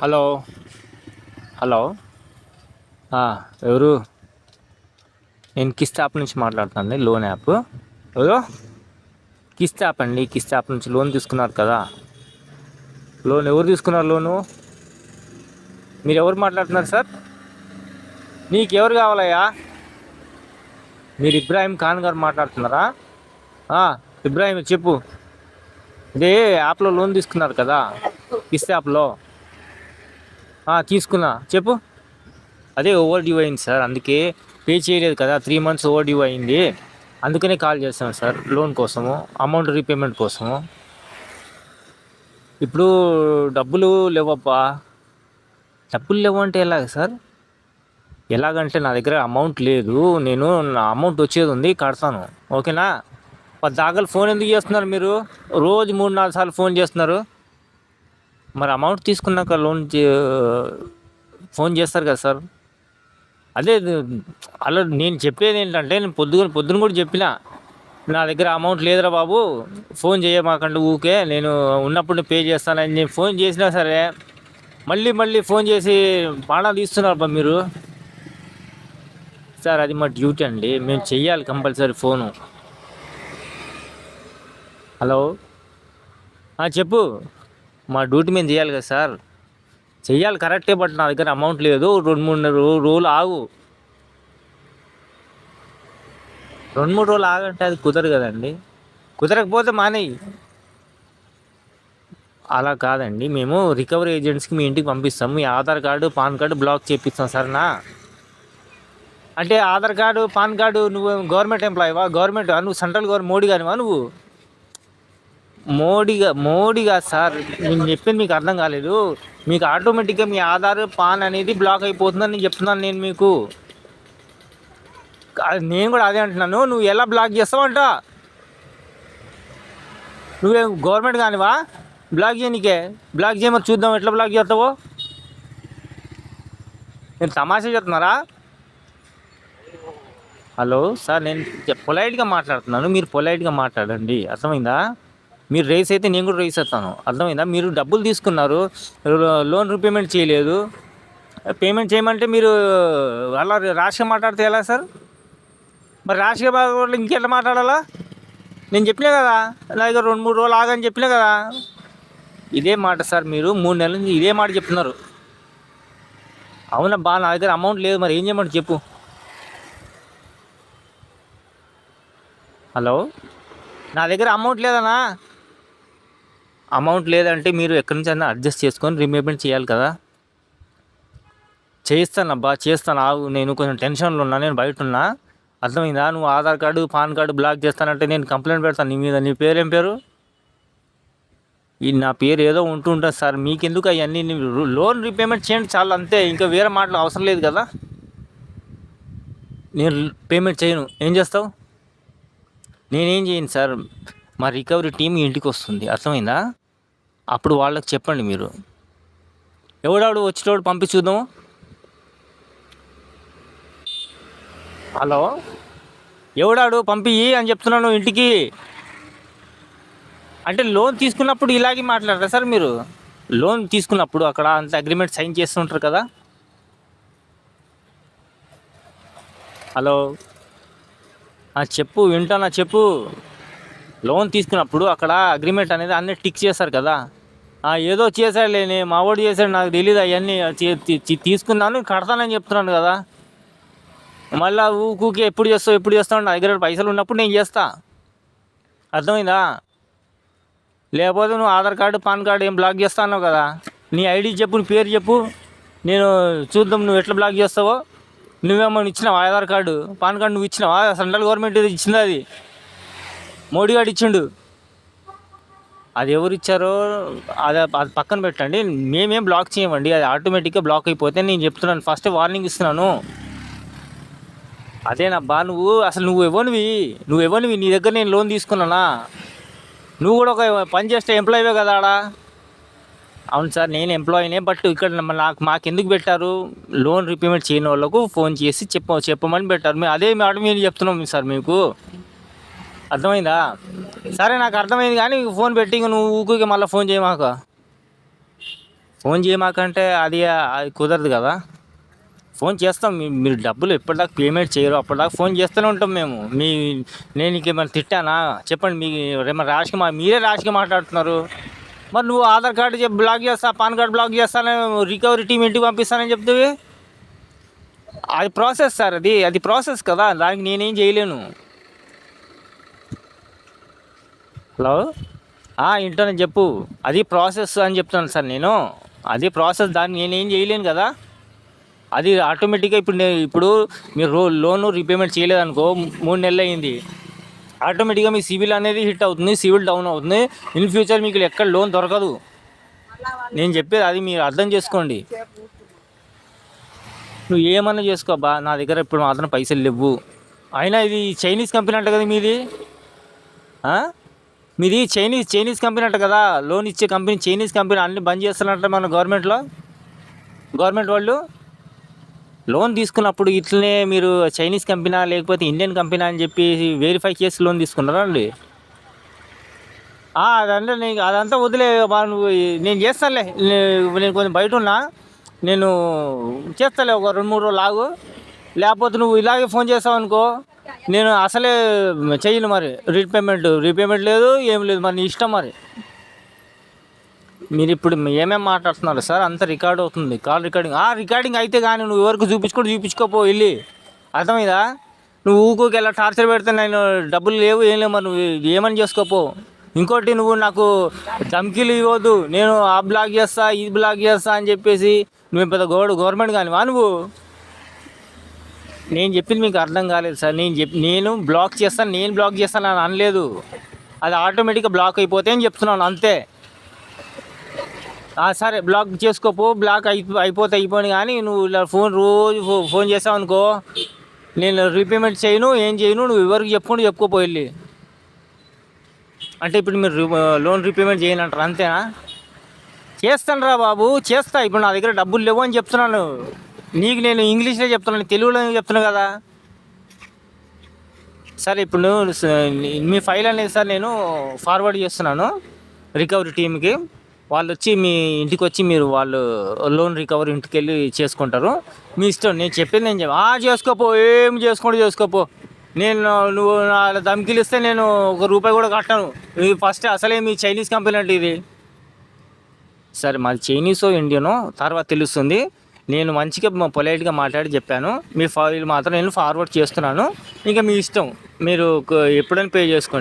Hello. Hello. ఆ, ఎవరు? నేను కిస్ట్ యాప్ నుంచి మాట్లాడుతాను, లోన్ యాప్. ఎవరు? కిస్ట్ యాప్ అండి. కిస్ట్ యాప్ నుంచి లోన్ తీసుకున్నారు కదా. లోన్ ఎవరు తీసుకున్నారు లోను? మీరు ఎవరు మాట్లాడుతున్నారు సార్? నీకు ఎవరు కావాలయ్యా? మీరు ఇబ్రాహీం ఖాన్ గారు మాట్లాడుతున్నారా? ఇబ్రాహీం చెప్పు. ఇదే యాప్లో లోన్ తీసుకున్నారు కదా, కిస్ట్ యాప్లో. తీసుకున్నా, చెప్పు. అదే ఓవర్ డ్యూ అయింది సార్, అందుకే పే చేయలేదు కదా, 3 months ఓవర్ డ్యూ అయింది. అందుకనే కాల్ చేస్తాను సార్, లోన్ కోసము, అమౌంట్ రీపేమెంట్ కోసము. ఇప్పుడు డబ్బులు లేవబ్బా. డబ్బులు లేవు అంటే ఎలాగ సార్? ఎలాగంటే నా దగ్గర అమౌంట్ లేదు, నేను నా అమౌంట్ వచ్చేది ఉంది, కడతాను, ఓకేనా? దాఖలు ఫోన్ ఎందుకు చేస్తున్నారు మీరు? రోజు 3-4 సార్లు ఫోన్ చేస్తున్నారు. మరి అమౌంట్ తీసుకున్నాక లోన్ ఫోన్ చేస్తారు కదా సార్. అదే అలా నేను చెప్పేది ఏంటంటే, నేను పొద్దున కూడా చెప్పిన, నా దగ్గర అమౌంట్ లేదురా బాబు, ఫోన్ చేయమాకండి ఊకే, నేను ఉన్నప్పుడు పే చేస్తానని నేను ఫోన్ చేసినా సరే మళ్ళీ ఫోన్ చేసి బాణాలు తీస్తున్నారు బా మీరు. సార్ అది మా డ్యూటీ అండి, మేము చెయ్యాలి కంపల్సరీ ఫోను. హలో. చెప్పు. మా డ్యూటీ మేము చేయాలి కదా సార్. చెయ్యాలి కరెక్టే, బట్ నా దగ్గర అమౌంట్ లేదు, 2-3 రోజులు ఆగు. 2-3 రోజులు ఆగంటే అది కుదరదు కదండి. కుదరకపోతే మానేయి. అలా కాదండి, మేము రికవరీ ఏజెంట్స్కి మీ ఇంటికి పంపిస్తాం, మీ Aadhaar card PAN card block చేపిస్తాం సరేనా? అంటే ఆధార్ కార్డు పాన్ కార్డు, నువ్వు గవర్నమెంట్ ఎంప్లాయీవా? నువ్వు సెంట్రల్ గవర్నమెంట్ మోడీ గానివా నువ్వు? మోడీగా సార్, నేను చెప్పింది మీకు అర్థం కాలేదు. మీకు ఆటోమేటిక్గా మీ ఆధార్ పాన్ అనేది బ్లాక్ అయిపోతుందని నేను చెప్తున్నాను నేను మీకు. నేను కూడా అదే అంటున్నాను, నువ్వు ఎలా బ్లాక్ చేస్తావంట? నువ్వేం గవర్నమెంట్ కానివా బ్లాక్ చేయనికే? బ్లాక్ చేయమని చూద్దాం ఎట్లా బ్లాక్ చేస్తావో. నేను తమాషా చెప్తున్నారా? హలో సార్, నేను పొలైట్గా మాట్లాడుతున్నాను, మీరు పొలైట్గా మాట్లాడండి, అర్థమైందా? మీరు రేస్ అయితే నేను కూడా రేస్ అవుతాను, అర్థమైందా? మీరు డబ్బులు తీసుకున్నారు, లోన్ రీపేమెంట్ చేయలేదు, పేమెంట్ చేయమంటే మీరు అలా ర్యాష్గా మాట్లాడితే ఎలా సార్? మరి ర్యాష్గా ఇంకెట్లా మాట్లాడాలా? నేను చెప్పినా కదా, నా దగ్గర 2-3 రోజులు ఆగని చెప్పినా కదా. ఇదే మాట సార్, మీరు 3 నెలల నుంచి ఇదే మాట చెప్తున్నారు. అవునబ్బా, నా దగ్గర అమౌంట్ లేదు, మరి ఏం చేయమంటే చెప్పు. హలో. నా దగ్గర అమౌంట్ లేదన్నా. అమౌంట్ లేదంటే మీరు ఎక్కడి నుంచి అయినా అడ్జస్ట్ చేసుకొని రీపేమెంట్ చేయాలి కదా. చేయిస్తానబ్బా, చేస్తాను, ఆగు. నేను కొంచెం టెన్షన్లో ఉన్నా, నేను బయట ఉన్నా, అర్థమైందా? నువ్వు Aadhaar card PAN card black చేస్తానంటే నేను కంప్లైంట్ పెడతాను నీ మీద. నీ పేరేం పేరు? నా పేరు ఏదో ఉంటుంది సార్, మీకెందుకు అవన్నీ? లోన్ రీపేమెంట్ చేయండి చాలు, అంతే, ఇంకా వేరే మాటలు అవసరం లేదు కదా. నేను పేమెంట్ చేయను, ఏం చేస్తావు? నేనేం చేయను సార్, మా రికవరీ టీం ఇంటికి వస్తుంది, అర్థమైందా? అప్పుడు వాళ్ళకి చెప్పండి మీరు. ఎవడాడు వచ్చేటోడు పంపి చూద్దాం. హలో. ఎవడాడు పంపి అని చెప్తున్నాను ఇంటికి. అంటే లోన్ తీసుకున్నప్పుడు ఇలాగే మాట్లాడరా సార్ మీరు? లోన్ తీసుకున్నప్పుడు అక్కడ అంత అగ్రిమెంట్ సైన్ చేస్తుంటారు కదా. హలో. చెప్పు, వింటానా, చెప్పు. లోన్ తీసుకున్నప్పుడు అక్కడ అగ్రిమెంట్ అనేది అన్నీ టిక్ చేస్తారు కదా. ఏదో చేశాడులేని, మా వాడు చేశాడు, నాకు తెలియదు అవన్నీ. తీసుకున్నాను, కడతానని చెప్తున్నాను కదా. మళ్ళీ ఊకే ఎప్పుడు చేస్తావు? నా దగ్గర పైసలు ఉన్నప్పుడు నేను చేస్తా, అర్థమైందా? లేకపోతే నువ్వు ఆధార్ కార్డు పాన్ కార్డు ఏం బ్లాక్ చేస్తా అన్నావు కదా. నీ ఐడి చెప్పు, నీ పేరు చెప్పు, నేను చూద్దాం నువ్వు ఎట్లా బ్లాక్ చేస్తావో. నువ్వేమో ఇచ్చినావా ఆధార్ కార్డు పాన్ కార్డు? నువ్వు ఇచ్చినావా? సెంట్రల్ గవర్నమెంట్ ఇచ్చింది, అది మోడీ గారు ఇచ్చిండు. అది ఎవరు ఇచ్చారో అది పక్కన పెట్టండి, మేమేం బ్లాక్ చేయమండి, అది ఆటోమేటిక్గా బ్లాక్ అయిపోతే. నేను చెప్తున్నాను, ఫస్ట్ వార్నింగ్ ఇస్తున్నాను. అదేనబ్బా, నువ్వు ఎవరివి? నీ దగ్గర నేను లోన్ తీసుకున్నానా? నువ్వు కూడా ఒక పని చేస్తే ఎంప్లాయీవే కదా ఆడ. అవును సార్, నేను ఎంప్లాయీనే, బట్ ఇక్కడ మాకెందుకు పెట్టారు? లోన్ రీపేమెంట్ చేయని వాళ్ళకు ఫోన్ చేసి చెప్పమని పెట్టారు. అదే మాట మేము చెప్తున్నాం సార్ మీకు, అర్థమైందా? సరే, నాకు అర్థమైంది, కానీ ఫోన్ పెట్టి నువ్వు ఊరికి మళ్ళీ ఫోన్ చేయమాక. ఫోన్ చేయమాకంటే అది కుదరదు కదా. ఫోన్ చేస్తాం, మీరు డబ్బులు ఎప్పటిదాకా పేమెంట్ చేయరు అప్పటిదాకా ఫోన్ చేస్తూనే ఉంటాం మేము. నేను ఇంకేమైనా తిట్టానా చెప్పండి. మీరే ర్యాష్గా మాట్లాడుతున్నారు. మరి నువ్వు ఆధార్ కార్డు బ్లాక్ చేస్తా, పాన్ కార్డు బ్లాక్ చేస్తాను, రికవరీ టీం ఇంటికి పంపిస్తానని చెప్తావి. అది ప్రాసెస్ సార్, అది ప్రాసెస్ కదా, దానికి నేనేం చేయలేను. హలో, ఇంటర్నెట్ చెప్పు. అది ప్రాసెస్ అని చెప్తున్నాను సార్ నేను. అది ప్రాసెస్, దాన్ని నేనేం చేయలేను కదా. అది ఆటోమేటిక్గా ఇప్పుడు మీరు లోన్ రీపేమెంట్ చేయలేదనుకో, 3 నెలలు అయింది, ఆటోమేటిక్గా మీ సివిల్ అనేది హిట్ అవుతుంది, సివిల్ డౌన్ అవుతుంది. ఇన్ ఫ్యూచర్ మీకు ఎక్కడ లోన్ దొరకదు. నేను చెప్పేది అది మీరు అర్థం చేసుకోండి. నువ్వు ఏమన్నా చేసుకోబా, నా దగ్గర ఇప్పుడు మాత్రం పైసలు లేవు. అయినా ఇది చైనీస్ కంపెనీ అంట కదా మీది. మీది చైనీస్ కంపెనీ అంట కదా, లోన్ ఇచ్చే కంపెనీ చైనీస్ కంపెనీ. అన్నీ బంద్ చేస్తారంట మన గవర్నమెంట్ వాళ్ళు. లోన్ తీసుకున్నప్పుడు ఇట్లనే మీరు చైనీస్ కంపెనీ లేకపోతే ఇండియన్ కంపెనీ అని చెప్పి వెరిఫై చేసి లోన్ తీసుకున్నారా అండి? అదంటే అదంతా వదిలే నువ్వు. నేను చేస్తానులే, నేను కొంచెం బయట ఉన్నా, నేను చేస్తాలే ఒక 2-3 రోజులు ఆగు. లేకపోతే నువ్వు ఇలాగే ఫోన్ చేస్తావు అనుకో, నేను అసలే చెయ్యను. మరి రీపేమెంట్ లేదు, ఏం లేదు. మరి నీ ఇష్టం. మరి మీరు ఇప్పుడు ఏమేమి మాట్లాడుతున్నారు సార్? అంతా రికార్డ్ అవుతుంది, కాల్ రికార్డింగ్ అయితే కానీ నువ్వు ఎవరికి చూపించుకోపో వెళ్ళి. అర్థమైందా? నువ్వు ఊకోకి ఎలా టార్చర్ పెడితే నేను డబ్బులు లేవు ఏం లేవు, మరి నువ్వు ఏమని చేసుకోపో. ఇంకోటి, నువ్వు నాకు ధమ్కీలు ఇవ్వద్దు, నేను ఆ బ్లాక్ చేస్తా, ఇది బ్లాక్ చేస్తా అని చెప్పేసి. నువ్వు పెద్ద గవర్నమెంట్ కానివా నువ్వు? నేను చెప్పింది మీకు అర్థం కాలేదు సార్. నేను బ్లాక్ చేస్తాను అని అనలేదు. అది ఆటోమేటిక్గా బ్లాక్ అయిపోతే అని చెప్తున్నాను అంతే. సరే, బ్లాక్ చేసుకోపో, బ్లాక్ అయిపోని. కానీ నువ్వు ఇలా రోజు ఫోన్ చేసావు అనుకో, నేను రీపేమెంట్ చేయను, ఏం చేయను. నువ్వు ఎవరికి చెప్పుకోపో వెళ్ళి. అంటే ఇప్పుడు మీరు లోన్ రీపేమెంట్ చేయనంటారు అంతేనా? చేస్తాను రా బాబు, చేస్తా. ఇప్పుడు నా దగ్గర డబ్బులు లేవు అని చెప్తున్నాను. నీకు నేను ఇంగ్లీష్లో చెప్తున్నాను, తెలుగులో చెప్తున్నాను కదా. సరే, ఇప్పుడు మీ ఫైల్ అనేది సార్ నేను ఫార్వర్డ్ చేస్తున్నాను రికవరీ టీమ్కి. వాళ్ళు వచ్చి మీ ఇంటికి వచ్చి వాళ్ళు లోన్ రికవరీ ఇంటికి వెళ్ళి చేసుకుంటారు. మీ ఇష్టం. నేను చెప్పేది చేసుకోపో, ఏం చేసుకోపో. నువ్వు నా ధమ్కీలు ఇస్తే నేను ₹1 కూడా కట్టను. ఇది ఫస్ట్ అసలే మీ చైనీస్ కంపెనీ అంటే ఇది. సరే, మాది చైనీసో ఇండియనో తర్వాత తెలుస్తుంది. నేను మంచిగా పొలైట్గా మాట్లాడి చెప్పాను. మీ ఫైల్ మాత్రం నేను ఫార్వర్డ్ చేస్తున్నాను. ఇంకా మీ ఇష్టం, మీరు ఎప్పుడైనా పే చేసుకోండి.